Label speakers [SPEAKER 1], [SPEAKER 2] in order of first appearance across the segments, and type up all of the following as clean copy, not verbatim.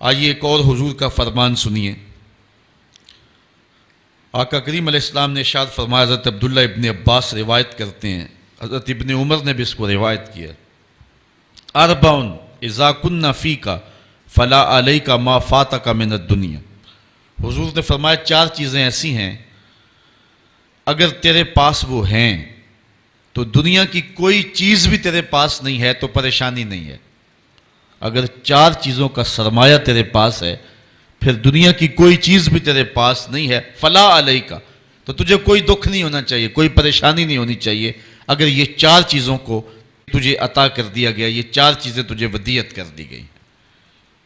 [SPEAKER 1] آئیے ایک اور حضور کا فرمان سنیے۔ آقا کریم علیہ السلام نے ارشاد فرمایا، حضرت عبداللہ ابن عباس روایت کرتے ہیں، حضرت ابن عمر نے بھی اس کو روایت کیا، اربعن اذا کن فیک فلا علیک ما فاتک من الدنیا۔ حضور نے فرمایا چار چیزیں ایسی ہیں اگر تیرے پاس وہ ہیں تو دنیا کی کوئی چیز بھی تیرے پاس نہیں ہے تو پریشانی نہیں ہے۔ اگر چار چیزوں کا سرمایہ تیرے پاس ہے پھر دنیا کی کوئی چیز بھی تیرے پاس نہیں ہے، فلا علیک، تو تجھے کوئی دکھ نہیں ہونا چاہیے، کوئی پریشانی نہیں ہونی چاہیے اگر یہ چار چیزوں کو تجھے عطا کر دیا گیا، یہ چار چیزیں تجھے ودیعت کر دی گئی۔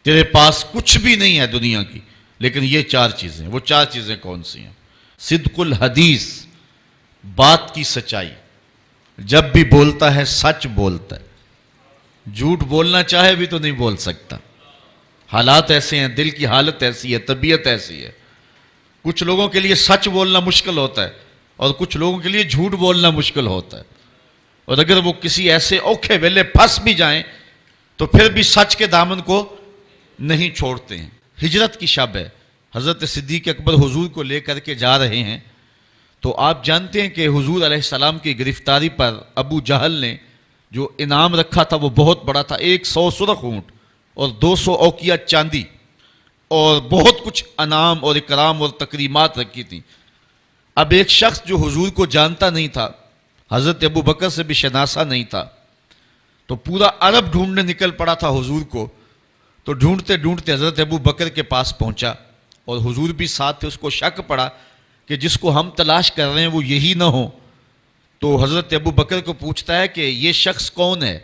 [SPEAKER 1] تیرے پاس کچھ بھی نہیں ہے دنیا کی لیکن یہ چار چیزیں، وہ چار چیزیں کون سی ہیں؟ صدق الحدیث، بات کی سچائی، جب بھی بولتا ہے سچ بولتا ہے، جھوٹ بولنا چاہے بھی تو نہیں بول سکتا، حالات ایسے ہیں، دل کی حالت ایسی ہے، طبیعت ایسی ہے، کچھ لوگوں کے لیے سچ بولنا مشکل ہوتا ہے اور کچھ لوگوں کے لیے جھوٹ بولنا مشکل ہوتا ہے، اور اگر وہ کسی ایسے اوکھے ویلے پھنس بھی جائیں تو پھر بھی سچ کے دامن کو نہیں چھوڑتے ہیں۔ ہجرت کی شب ہے، حضرت صدیق اکبر حضور کو لے کر کے جا رہے ہیں، تو آپ جانتے ہیں کہ حضور علیہ السلام کی گرفتاری پر ابو جہل نے جو انعام رکھا تھا وہ بہت بڑا تھا، 100 سرخ اونٹ اور 200 اوقیہ چاندی اور بہت کچھ انعام اور اکرام اور تکریمات رکھی تھیں۔ اب ایک شخص جو حضور کو جانتا نہیں تھا، حضرت ابو بکر سے بھی شناسا نہیں تھا، تو پورا عرب ڈھونڈنے نکل پڑا تھا حضور کو، تو ڈھونڈتے ڈھونڈتے حضرت ابو بکر کے پاس پہنچا اور حضور بھی ساتھ تھے، اس کو شک پڑا کہ جس کو ہم تلاش کر رہے ہیں وہ یہی نہ ہو، تو حضرت ابو بکر کو پوچھتا ہے کہ یہ شخص کون ہے؟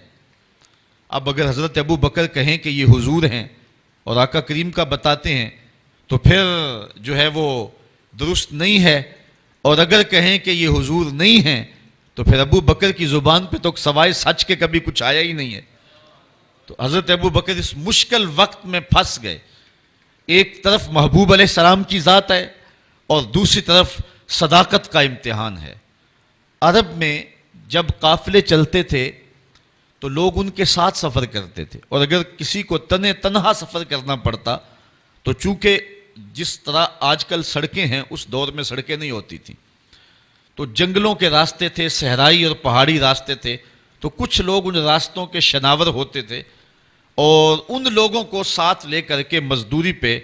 [SPEAKER 1] اب اگر حضرت ابو بکر کہیں کہ یہ حضور ہیں اور آقا کریم کا بتاتے ہیں تو پھر جو ہے وہ درست نہیں ہے، اور اگر کہیں کہ یہ حضور نہیں ہیں تو پھر ابو بکر کی زبان پہ تو سوائے سچ کے کبھی کچھ آیا ہی نہیں ہے۔ تو حضرت ابو بکر اس مشکل وقت میں پھنس گئے، ایک طرف محبوب علیہ السلام کی ذات ہے اور دوسری طرف صداقت کا امتحان ہے۔ عرب میں جب قافلے چلتے تھے تو لوگ ان کے ساتھ سفر کرتے تھے، اور اگر کسی کو تنہا سفر کرنا پڑتا تو چونکہ جس طرح آج کل سڑکیں ہیں اس دور میں سڑکیں نہیں ہوتی تھیں، تو جنگلوں کے راستے تھے، صحرائی اور پہاڑی راستے تھے، تو کچھ لوگ ان راستوں کے شناور ہوتے تھے اور ان لوگوں کو ساتھ لے کر کے مزدوری پہ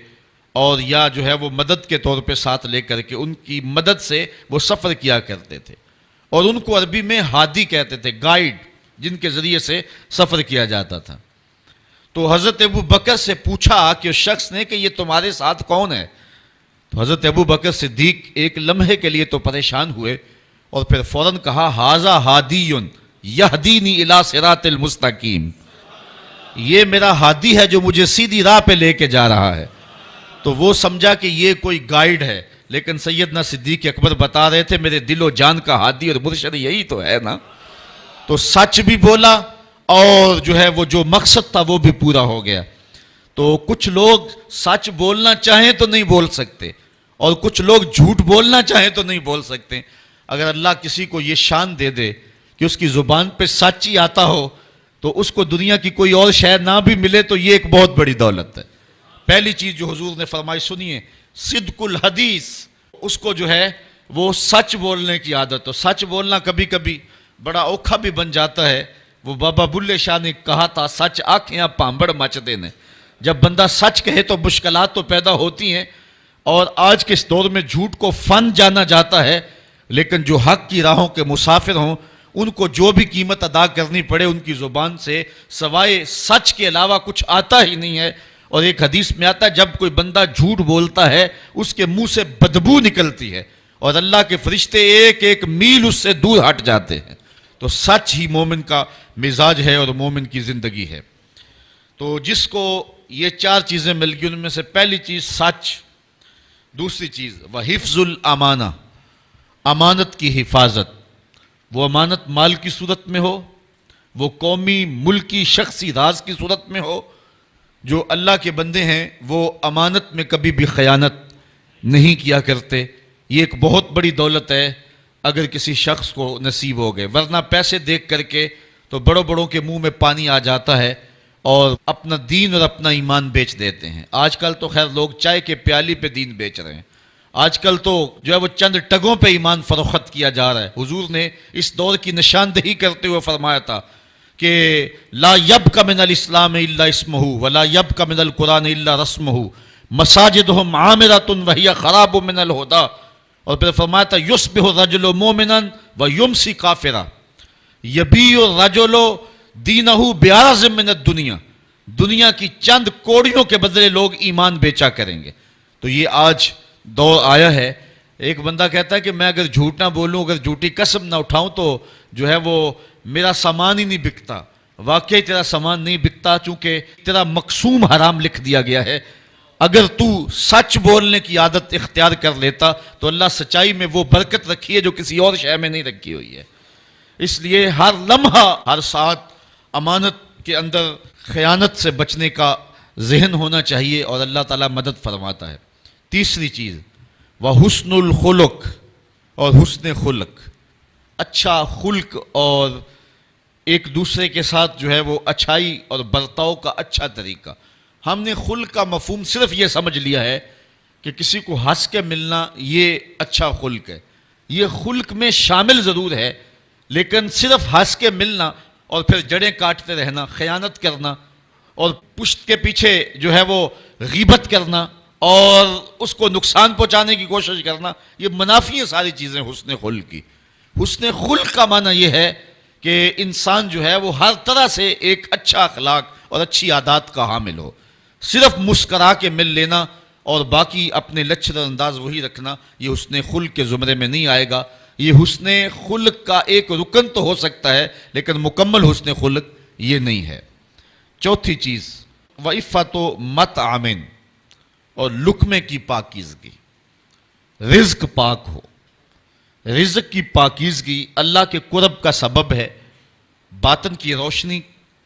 [SPEAKER 1] اور یا جو ہے وہ مدد کے طور پہ ساتھ لے کر کے ان کی مدد سے وہ سفر کیا کرتے تھے، اور ان کو عربی میں ہادی کہتے تھے، گائیڈ جن کے ذریعے سے سفر کیا جاتا تھا۔ تو حضرت ابو بکر سے پوچھا کہ اس شخص نے کہ یہ تمہارے ساتھ کون ہے؟ تو حضرت ابو بکر صدیق ایک لمحے کے لیے تو پریشان ہوئے اور پھر فوراً کہا، ھذا ھادی یہدینی الی صراط المستقیم، یہ میرا ہادی ہے جو مجھے سیدھی راہ پہ لے کے جا رہا ہے۔ تو وہ سمجھا کہ یہ کوئی گائیڈ ہے، لیکن سیدنا صدیق اکبر بتا رہے تھے میرے دل و جان کا ہادی اور مرشد یہی تو ہے نا۔ تو سچ بھی بولا اور جو ہے وہ جو مقصد تھا وہ بھی پورا ہو گیا۔ تو کچھ لوگ سچ بولنا چاہیں تو نہیں بول سکتے اور کچھ لوگ جھوٹ بولنا چاہیں تو نہیں بول سکتے۔ اگر اللہ کسی کو یہ شان دے دے کہ اس کی زبان پہ سچ ہی آتا ہو تو اس کو دنیا کی کوئی اور شے نہ بھی ملے تو یہ ایک بہت بڑی دولت ہے۔ پہلی چیز جو حضور نے فرمائی سنیے، صدق الحدیث، اس کو جو ہے وہ سچ بولنے کی عادت ہو۔ سچ بولنا کبھی کبھی بڑا اوکھا بھی بن جاتا ہے۔ وہ بابا بلے شاہ نے کہا تھا، سچ آنکھیں پامبڑ مچ دینے، جب بندہ سچ کہے تو مشکلات تو پیدا ہوتی ہیں، اور آج کے اس دور میں جھوٹ کو فن جانا جاتا ہے، لیکن جو حق کی راہوں کے مسافر ہوں ان کو جو بھی قیمت ادا کرنی پڑے ان کی زبان سے سوائے سچ کے علاوہ کچھ آتا ہی نہیں ہے۔ اور ایک حدیث میں آتا ہے جب کوئی بندہ جھوٹ بولتا ہے اس کے منہ سے بدبو نکلتی ہے اور اللہ کے فرشتے ایک ایک میل اس سے دور ہٹ جاتے ہیں۔ تو سچ ہی مومن کا مزاج ہے اور مومن کی زندگی ہے۔ تو جس کو یہ چار چیزیں مل گئی ان میں سے پہلی چیز سچ، دوسری چیز وحفظ الامانہ، امانت کی حفاظت، وہ امانت مال کی صورت میں ہو، وہ قومی ملکی شخصی راز کی صورت میں ہو۔ جو اللہ کے بندے ہیں وہ امانت میں کبھی بھی خیانت نہیں کیا کرتے، یہ ایک بہت بڑی دولت ہے اگر کسی شخص کو نصیب ہو گئے، ورنہ پیسے دیکھ کر کے تو بڑوں بڑوں کے منہ میں پانی آ جاتا ہے اور اپنا دین اور اپنا ایمان بیچ دیتے ہیں۔ آج کل تو خیر لوگ چائے کے پیالی پہ دین بیچ رہے ہیں، آج کل تو جو ہے وہ چند ٹگوں پہ ایمان فروخت کیا جا رہا ہے۔ حضور نے اس دور کی نشاندہی کرتے ہوئے فرمایا تھا کہ لا یبق من الاسلام الا اسمہ ولا یبق من القرآن الا رسمہ مساجدہم عامرۃ وہی خراب من الہدی، اور پھر فرمایا تھا یصبح الرجل مومنا ویمسی کافرا یبیع الرجل دینہ بعرض من الدنیا، دنیا کی چند کوڑیوں کے بدلے لوگ ایمان بیچا کریں گے۔ تو یہ آج دور آیا ہے۔ ایک بندہ کہتا ہے کہ میں اگر جھوٹ نہ بولوں، اگر جھوٹی قسم نہ اٹھاؤں تو جو ہے وہ میرا سامان ہی نہیں بکتا۔ واقعی تیرا سامان نہیں بکتا، چونکہ تیرا مقسوم حرام لکھ دیا گیا ہے۔ اگر تو سچ بولنے کی عادت اختیار کر لیتا تو اللہ سچائی میں وہ برکت رکھی ہے جو کسی اور شے میں نہیں رکھی ہوئی ہے۔ اس لیے ہر لمحہ، ہر ساتھ امانت کے اندر خیانت سے بچنے کا ذہن ہونا چاہیے، اور اللہ تعالیٰ مدد فرماتا ہے۔ تیسری چیز وحسن الخلق، اور حسن خلق، اچھا خلق اور ایک دوسرے کے ساتھ جو ہے وہ اچھائی اور برتاؤ کا اچھا طریقہ۔ ہم نے خلق کا مفہوم صرف یہ سمجھ لیا ہے کہ کسی کو ہنس کے ملنا یہ اچھا خلق ہے۔ یہ خلق میں شامل ضرور ہے، لیکن صرف ہنس کے ملنا اور پھر جڑیں کاٹتے رہنا، خیانت کرنا، اور پشت کے پیچھے جو ہے وہ غیبت کرنا اور اس کو نقصان پہنچانے کی کوشش کرنا، یہ منافی ہیں ساری چیزیں حسن خلق کی۔ حسن خلق کا معنی یہ ہے کہ انسان جو ہے وہ ہر طرح سے ایک اچھا اخلاق اور اچھی عادات کا حامل ہو۔ صرف مسکرا کے مل لینا اور باقی اپنے لچھر انداز وہی رکھنا، یہ حسن خلق کے زمرے میں نہیں آئے گا۔ یہ حسن خلق کا ایک رکن تو ہو سکتا ہے، لیکن مکمل حسن خلق یہ نہیں ہے۔ چوتھی چیز وعفت مطعم، اور لقمے کی پاکیزگی، رزق پاک ہو۔ رزق کی پاکیزگی اللہ کے قرب کا سبب ہے، باطن کی روشنی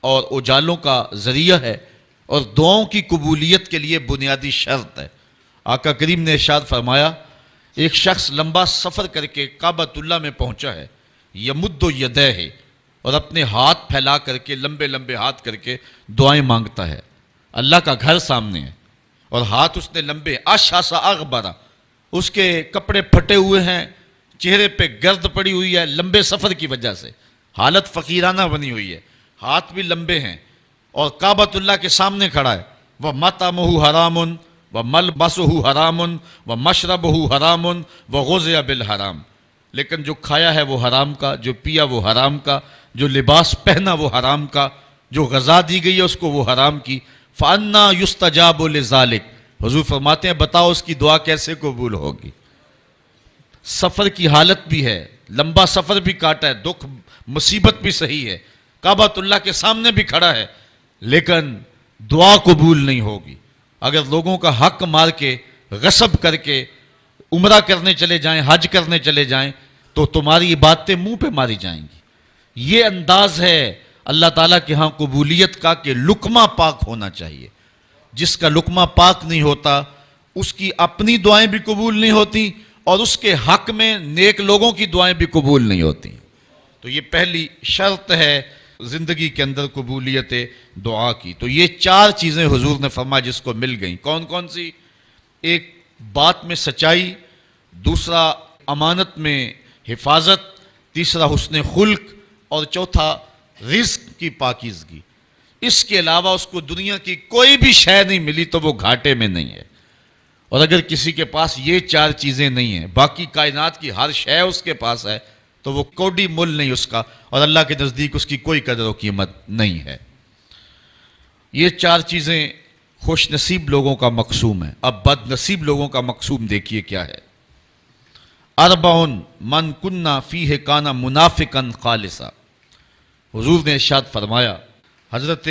[SPEAKER 1] اور اجالوں کا ذریعہ ہے، اور دعاؤں کی قبولیت کے لیے بنیادی شرط ہے۔ آقا کریم نے ارشاد فرمایا ایک شخص لمبا سفر کر کے کعبۃ اللہ میں پہنچا ہے، یمد یدیہ، اور اپنے ہاتھ پھیلا کر کے لمبے لمبے ہاتھ کر کے دعائیں مانگتا ہے۔ اللہ کا گھر سامنے ہے اور ہاتھ اس نے لمبے، اشعث اغبرا، اس کے کپڑے پھٹے ہوئے ہیں، چہرے پہ گرد پڑی ہوئی ہے لمبے سفر کی وجہ سے، حالت فقیرانہ بنی ہوئی ہے، ہاتھ بھی لمبے ہیں، اور کعبۃ اللہ کے سامنے کھڑا ہے۔ وَمَطْعَمُهُ حَرَامٌ وَمَلْبَسُهُ حَرَامٌ وَمَشْرَبُهُ حَرَامٌ وَغُذِيَ بِالْحَرَامِ، لیکن جو کھایا ہے وہ حرام کا، جو پیا وہ حرام کا، جو لباس پہنا وہ حرام کا، جو غذا دی گئی ہے اس کو وہ حرام کی۔ فَأَنَّا يُسْتَجَابُ لِذَلِكَ، حضور فرماتے ہیں بتاؤ اس کی دعا کیسے قبول ہوگی۔ سفر کی حالت بھی ہے، لمبا سفر بھی کاٹا ہے، دکھ مصیبت بھی صحیح ہے، کعبۃ اللہ کے سامنے بھی کھڑا ہے، لیکن دعا قبول نہیں ہوگی۔ اگر لوگوں کا حق مار کے، غصب کر کے عمرہ کرنے چلے جائیں، حج کرنے چلے جائیں، تو تمہاری باتیں منہ پہ ماری جائیں گی۔ یہ انداز ہے اللہ تعالیٰ کے ہاں قبولیت کا کہ لقمہ پاک ہونا چاہیے۔ جس کا لقمہ پاک نہیں ہوتا اس کی اپنی دعائیں بھی قبول نہیں ہوتی، اور اس کے حق میں نیک لوگوں کی دعائیں بھی قبول نہیں ہوتی۔ تو یہ پہلی شرط ہے زندگی کے اندر قبولیت دعا کی۔ تو یہ چار چیزیں حضور نے فرمایا جس کو مل گئیں۔ کون کون سی؟ ایک بات میں سچائی، دوسرا امانت میں حفاظت، تیسرا حسن خلق، اور چوتھا رزق کی پاکیزگی۔ اس کے علاوہ اس کو دنیا کی کوئی بھی شے نہیں ملی تو وہ گھاٹے میں نہیں ہے۔ اور اگر کسی کے پاس یہ چار چیزیں نہیں ہیں، باقی کائنات کی ہر شے اس کے پاس ہے، تو وہ کوڈی مل نہیں اس کا، اور اللہ کے نزدیک اس کی کوئی قدر و قیمت نہیں ہے۔ یہ چار چیزیں خوش نصیب لوگوں کا مقسوم ہے۔ اب بد نصیب لوگوں کا مقسوم دیکھیے کیا ہے۔ اربعن من کنا فیہ کانا منافقا خالصا، حضور نے ارشاد فرمایا، حضرت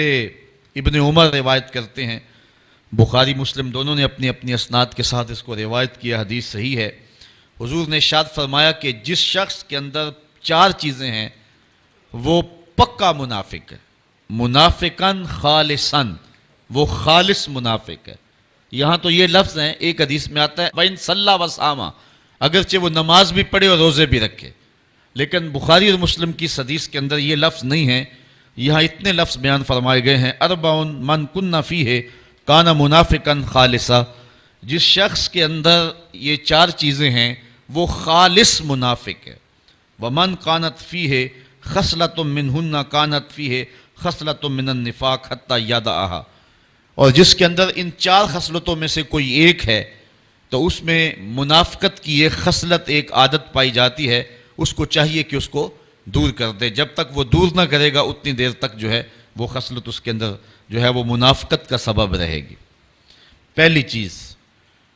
[SPEAKER 1] ابن عمر روایت کرتے ہیں، بخاری مسلم دونوں نے اپنی اپنی اسناد کے ساتھ اس کو روایت کیا، حدیث صحیح ہے۔ حضور نے ارشاد فرمایا کہ جس شخص کے اندر چار چیزیں ہیں وہ پکا منافق ہے، منافقاً خالصاً، وہ خالص منافق ہے۔ یہاں تو یہ لفظ ہیں، ایک حدیث میں آتا ہے وَإِن صَلَّى وَصَامَ، اگرچہ وہ نماز بھی پڑھے اور روزے بھی رکھے، لیکن بخاری اور مسلم کی حدیث کے اندر یہ لفظ نہیں ہے۔ یہاں اتنے لفظ بیان فرمائے گئے ہیں، اربعن من کن فیہ کان منافقا خالصا، جس شخص کے اندر یہ چار چیزیں ہیں وہ خالص منافق ہے۔ ومن کانت فیہ خصلۃ منہن کانت فیہ خصلۃ من النفاق حتی یدعھا، اور جس کے اندر ان چار خصلتوں میں سے کوئی ایک ہے تو اس میں منافقت کی ایک خصلت، ایک عادت پائی جاتی ہے، اس کو چاہیے کہ اس کو دور کر دے۔ جب تک وہ دور نہ کرے گا اتنی دیر تک جو ہے وہ خصلت اس کے اندر جو ہے وہ منافقت کا سبب رہے گی۔ پہلی چیز،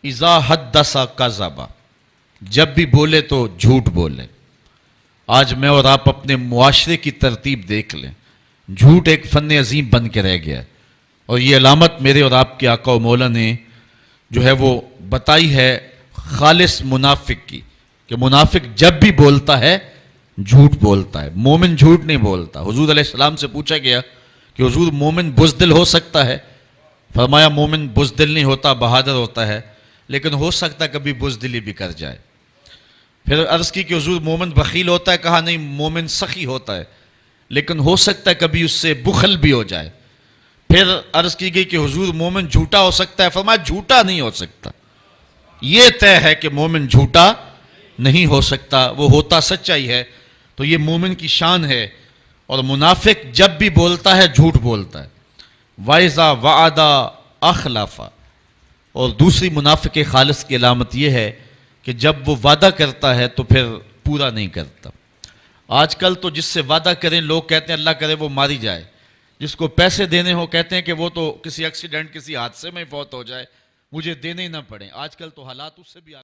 [SPEAKER 1] اذا حدث کذب، جب بھی بولے تو جھوٹ بولے۔ آج میں اور آپ اپنے معاشرے کی ترتیب دیکھ لیں، جھوٹ ایک فن عظیم بن کے رہ گیا ہے، اور یہ علامت میرے اور آپ کے آقا و مولا نے جو ہے وہ بتائی ہے خالص منافق کی، کہ منافق جب بھی بولتا ہے جھوٹ بولتا ہے، مومن جھوٹ نہیں بولتا۔ حضور علیہ السلام سے پوچھا گیا کہ حضور مومن بزدل ہو سکتا ہے؟ فرمایا مومن بزدل نہیں ہوتا، بہادر ہوتا ہے، لیکن ہو سکتا ہے کبھی بزدلی بھی کر جائے۔ پھر عرض کی کہ حضور مومن بخیل ہوتا ہے؟ کہا نہیں، مومن سخی ہوتا ہے، لیکن ہو سکتا ہے کبھی اس سے بخل بھی ہو جائے۔ پھر عرض کی گئی کہ حضور مومن جھوٹا ہو سکتا ہے؟ فرمایا جھوٹا نہیں ہو سکتا، یہ طے ہے کہ مومن جھوٹا نہیں ہو سکتا، وہ ہوتا سچائی ہے۔ تو یہ مومن کی شان ہے، اور منافق جب بھی بولتا ہے جھوٹ بولتا ہے۔ وَإِذَا وَعَدَ أَخْلَفَ، اور دوسری منافق خالص کی علامت یہ ہے کہ جب وہ وعدہ کرتا ہے تو پھر پورا نہیں کرتا۔ آج کل تو جس سے وعدہ کریں لوگ کہتے ہیں اللہ کرے وہ ماری جائے، جس کو پیسے دینے ہو کہتے ہیں کہ وہ تو کسی ایکسیڈنٹ، کسی حادثے میں فوت ہو جائے، مجھے دینے ہی نہ پڑیں۔ آج کل تو حالات اس سے بھی